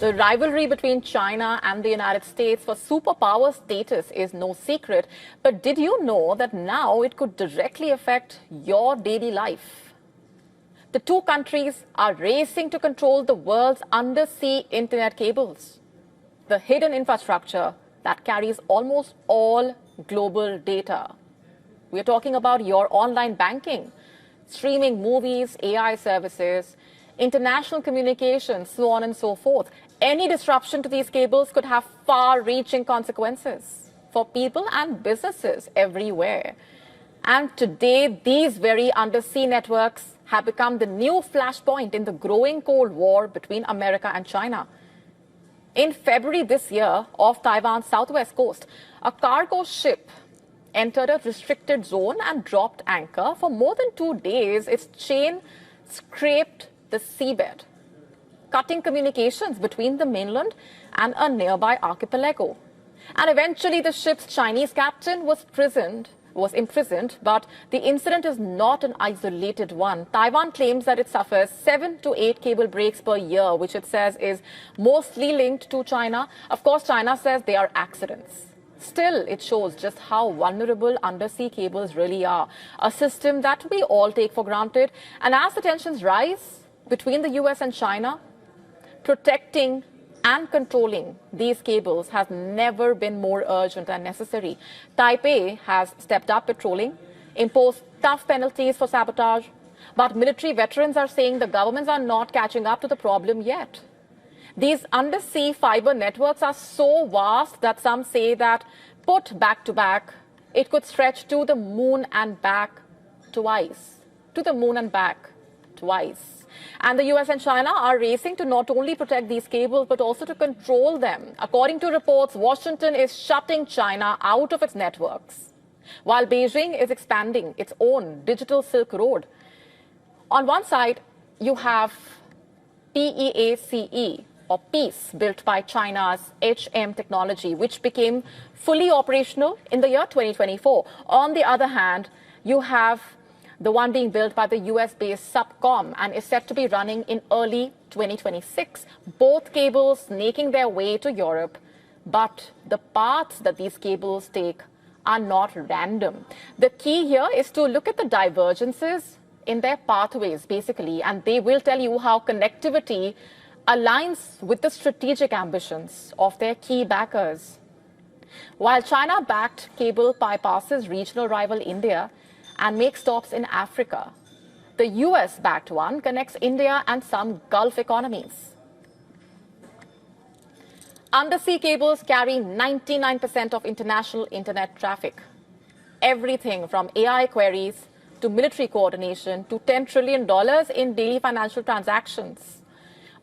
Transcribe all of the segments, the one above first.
The rivalry between China and the United States for superpower status is no secret. But did you know that now it could directly affect your daily life? The two countries are racing to control the world's undersea internet cables, the hidden infrastructure that carries almost all global data. We're talking about your online banking, streaming movies, AI services, international communications, so on and so forth. Any disruption to these cables could have far-reaching consequences for people and businesses everywhere. And today, these very undersea networks have become the new flashpoint in the growing Cold War between America and China. In February this year, off Taiwan's southwest coast, a cargo ship entered a restricted zone and dropped anchor. For more than 2 days, its chain scraped the seabed, cutting communications between the mainland and a nearby archipelago. And eventually, the ship's Chinese captain was imprisoned, but the incident is not an isolated one. Taiwan claims that it suffers 7 to 8 cable breaks per year, which it says is mostly linked to China. Of course, China says they are accidents. Still, it shows just how vulnerable undersea cables really are, a system that we all take for granted. And as the tensions rise between the US and China, protecting and controlling these cables has never been more urgent and necessary. Taipei has stepped up patrolling, imposed tough penalties for sabotage, but military veterans are saying the governments are not catching up to the problem yet. These undersea fiber networks are so vast that some say that put back to back, it could stretch to the moon and back twice. To the moon and back twice. And the US and China are racing to not only protect these cables, but also to control them. According to reports, Washington is shutting China out of its networks, while Beijing is expanding its own digital Silk Road. On one side, you have PEACE, or Peace, built by China's HM technology, which became fully operational in the year 2024. On the other hand, you have the one being built by the US-based Subcom and is set to be running in early 2026. Both cables making their way to Europe, but the paths that these cables take are not random. The key here is to look at the divergences in their pathways, basically, and they will tell you how connectivity aligns with the strategic ambitions of their key backers. While China-backed cable bypasses regional rival India and makes stops in Africa, the US-backed one connects India and some Gulf economies. Undersea cables carry 99% of international internet traffic. Everything from AI queries to military coordination to $10 trillion in daily financial transactions.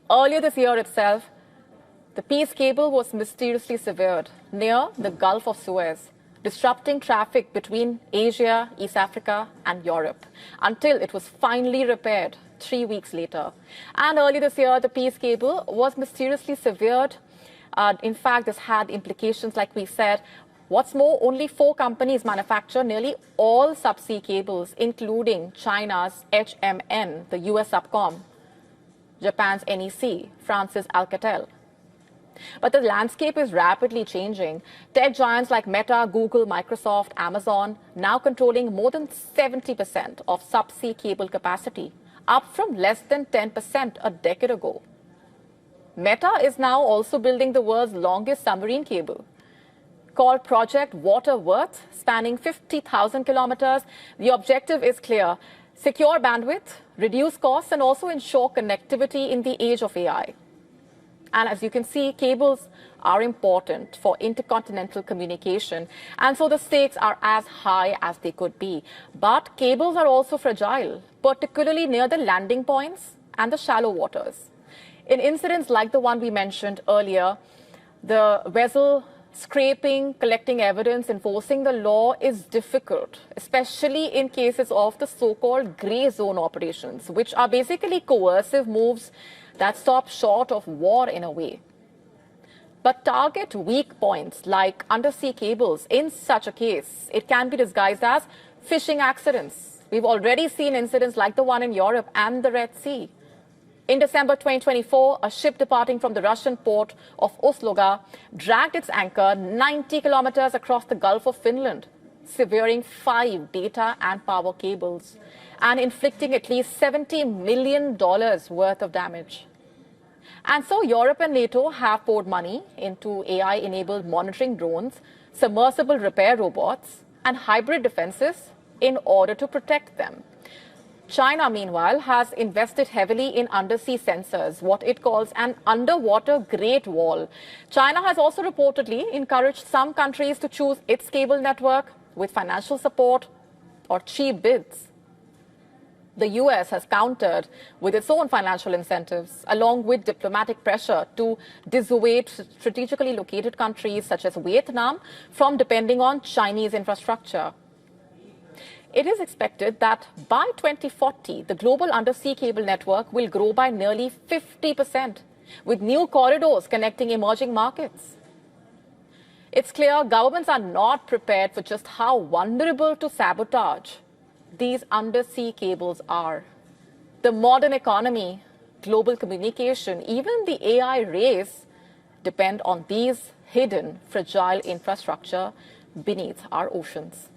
Earlier this year itself, the Peace cable was mysteriously severed near the Gulf of Suez, disrupting traffic between Asia, East Africa, and Europe, until it was finally repaired 3 weeks later. And earlier this year, the Peace cable was mysteriously severed. In fact, this had implications, like we said. What's more, only 4 companies manufacture nearly all subsea cables, including China's HMN, the US Subcom, Japan's NEC, France's Alcatel. But the landscape is rapidly changing. Tech giants like Meta, Google, Microsoft, Amazon now controlling more than 70% of subsea cable capacity, up from less than 10% a decade ago. Meta is now also building the world's longest submarine cable, called Project Waterworth, spanning 50,000 kilometers. The objective is clear: secure bandwidth, reduce costs, and also ensure connectivity in the age of AI. And as you can see, cables are important for intercontinental communication, and so the stakes are as high as they could be. But cables are also fragile, particularly near the landing points and the shallow waters. In incidents like the one we mentioned earlier, the vessel scraping, collecting evidence, enforcing the law is difficult, especially in cases of the so-called grey zone operations, which are basically coercive moves that stop short of war in a way. But target weak points like undersea cables. In such a case, it can be disguised as fishing accidents. We've already seen incidents like the one in Europe and the Red Sea. In December 2024, a ship departing from the Russian port of Ustluga dragged its anchor 90 kilometers across the Gulf of Finland, severing 5 data and power cables and inflicting at least $70 million worth of damage. And so Europe and NATO have poured money into AI-enabled monitoring drones, submersible repair robots, and hybrid defenses in order to protect them. China, meanwhile, has invested heavily in undersea sensors, what it calls an underwater Great Wall. China has also reportedly encouraged some countries to choose its cable network with financial support or cheap bids. The US has countered with its own financial incentives, along with diplomatic pressure to dissuade strategically located countries such as Vietnam from depending on Chinese infrastructure. It is expected that by 2040, the global undersea cable network will grow by nearly 50%, with new corridors connecting emerging markets. It's clear governments are not prepared for just how vulnerable to sabotage these undersea cables are. The modern economy, global communication, even the AI race depend on these hidden, fragile infrastructure beneath our oceans.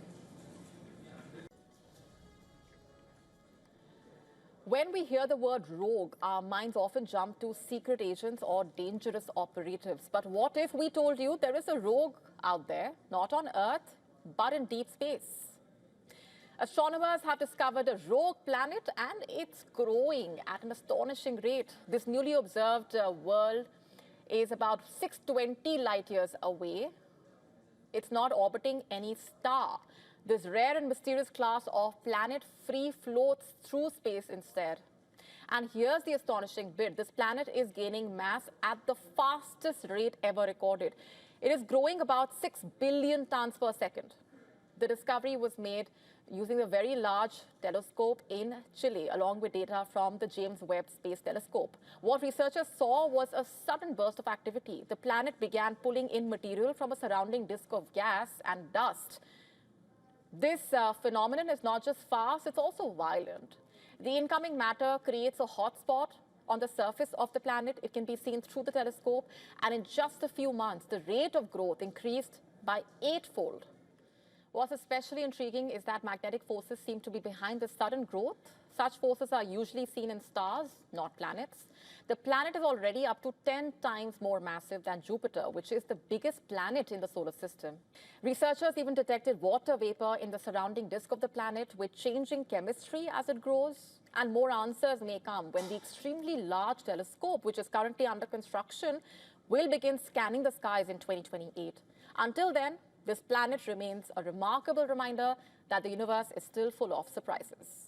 When we hear the word rogue, our minds often jump to secret agents or dangerous operatives. But what if we told you there is a rogue out there, not on Earth, but in deep space? Astronomers have discovered a rogue planet and it's growing at an astonishing rate. This newly observed world is about 620 light years away. It's not orbiting any star. This rare and mysterious class of planet free floats through space instead. And here's the astonishing bit. This planet is gaining mass at the fastest rate ever recorded. It is growing about 6 billion tons per second. The discovery was made using a very large telescope in Chile, along with data from the James Webb Space Telescope. What researchers saw was a sudden burst of activity. The planet began pulling in material from a surrounding disk of gas and dust. This phenomenon is not just fast, it's also violent. The incoming matter creates a hotspot on the surface of the planet. It can be seen through the telescope, and in just a few months, the rate of growth increased by 8-fold. What's especially intriguing is that magnetic forces seem to be behind this sudden growth. Such forces are usually seen in stars, not planets. The planet is already up to 10 times more massive than Jupiter, which is the biggest planet in the solar system. Researchers even detected water vapor in the surrounding disk of the planet with changing chemistry as it grows. And more answers may come when the extremely large telescope, which is currently under construction, will begin scanning the skies in 2028. Until then, this planet remains a remarkable reminder that the universe is still full of surprises.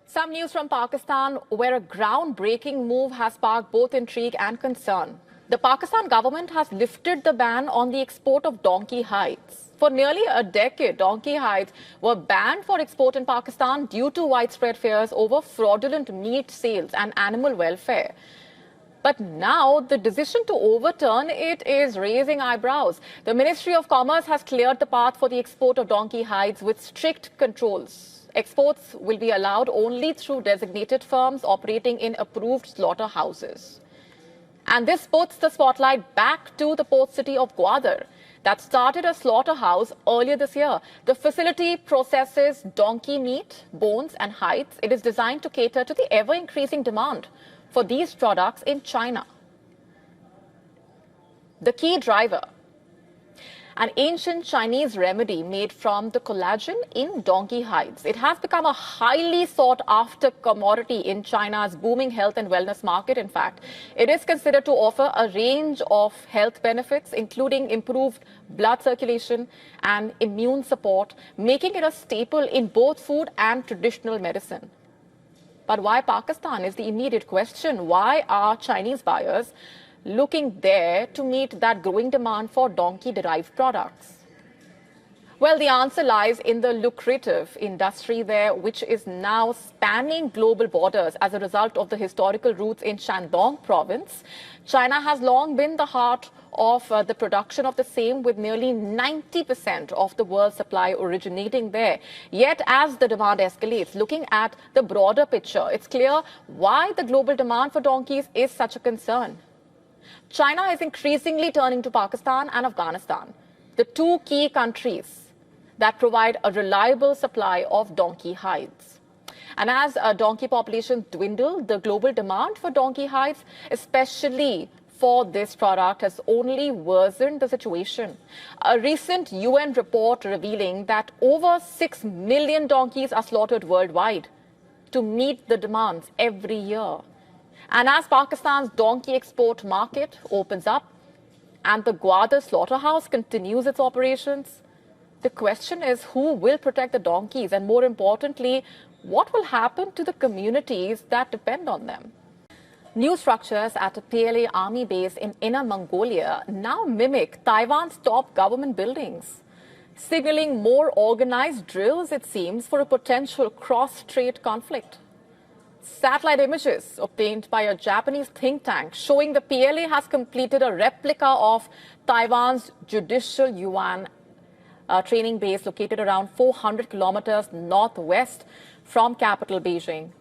Some news from Pakistan, where a groundbreaking move has sparked both intrigue and concern. The Pakistan government has lifted the ban on the export of donkey hides. For nearly a decade, donkey hides were banned for export in Pakistan due to widespread fears over fraudulent meat sales and animal welfare. But now the decision to overturn it is raising eyebrows. The Ministry of Commerce has cleared the path for the export of donkey hides with strict controls. Exports will be allowed only through designated firms operating in approved slaughterhouses. And this puts the spotlight back to the port city of Gwadar that started a slaughterhouse earlier this year. The facility processes donkey meat, bones and hides. It is designed to cater to the ever-increasing demand for these products in China. The key driver, an ancient Chinese remedy made from the collagen in donkey hides. It has become a highly sought-after commodity in China's booming health and wellness market, in fact. It is considered to offer a range of health benefits, including improved blood circulation and immune support, making it a staple in both food and traditional medicine. But why Pakistan is the immediate question. Why are Chinese buyers looking there to meet that growing demand for donkey-derived products? Well, the answer lies in the lucrative industry there, which is now spanning global borders as a result of the historical roots in Shandong province. China has long been the heart of the production of the same, with nearly 90% of the world's supply originating there. Yet, as the demand escalates, looking at the broader picture, it's clear why the global demand for donkeys is such a concern. China is increasingly turning to Pakistan and Afghanistan, the two key countries that provide a reliable supply of donkey hides. And as donkey populations dwindle, the global demand for donkey hides, especially for this product, has only worsened the situation. A recent UN report revealing that over 6 million donkeys are slaughtered worldwide to meet the demands every year. And as Pakistan's donkey export market opens up and the Gwadar slaughterhouse continues its operations, the question is who will protect the donkeys, and more importantly, what will happen to the communities that depend on them? New structures at a PLA army base in Inner Mongolia now mimic Taiwan's top government buildings, signaling more organized drills, it seems, for a potential cross-strait conflict. Satellite images obtained by a Japanese think tank showing the PLA has completed a replica of Taiwan's Judicial Yuan training base located around 400 kilometers northwest from capital Beijing.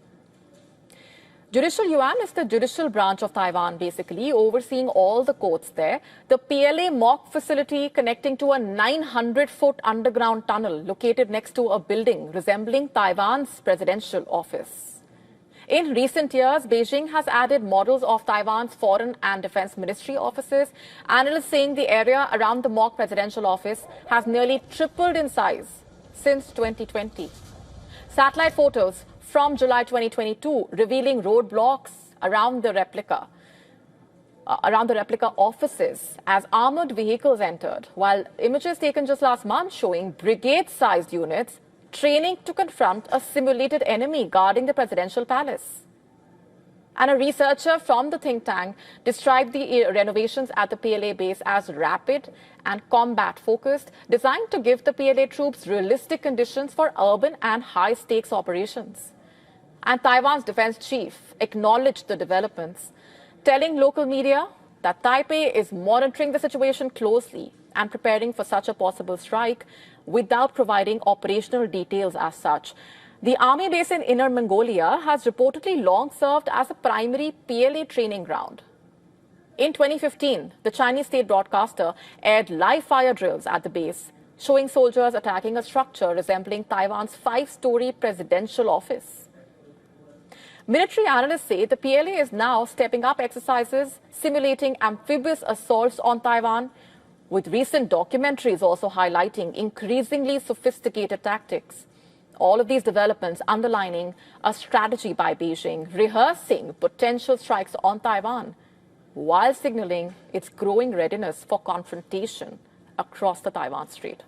Judicial Yuan is the judicial branch of Taiwan, basically overseeing all the courts there. The PLA mock facility connecting to a 900-foot underground tunnel located next to a building resembling Taiwan's presidential office. In recent years, Beijing has added models of Taiwan's foreign and defense ministry offices. Analysts saying the area around the mock presidential office has nearly tripled in size since 2020. Satellite photos from July 2022 revealing roadblocks around the replica offices as armored vehicles entered, while images taken just last month showing brigade-sized units training to confront a simulated enemy guarding the presidential palace. And a researcher from the think tank described the renovations at the PLA base as rapid and combat-focused, designed to give the PLA troops realistic conditions for urban and high-stakes operations. And Taiwan's defense chief acknowledged the developments, telling local media that Taipei is monitoring the situation closely and preparing for such a possible strike without providing operational details as such. The army base in Inner Mongolia has reportedly long served as a primary PLA training ground. In 2015, the Chinese state broadcaster aired live fire drills at the base, showing soldiers attacking a structure resembling Taiwan's 5-story presidential office. Military analysts say the PLA is now stepping up exercises simulating amphibious assaults on Taiwan, with recent documentaries also highlighting increasingly sophisticated tactics. All of these developments underlining a strategy by Beijing, rehearsing potential strikes on Taiwan, while signaling its growing readiness for confrontation across the Taiwan Strait.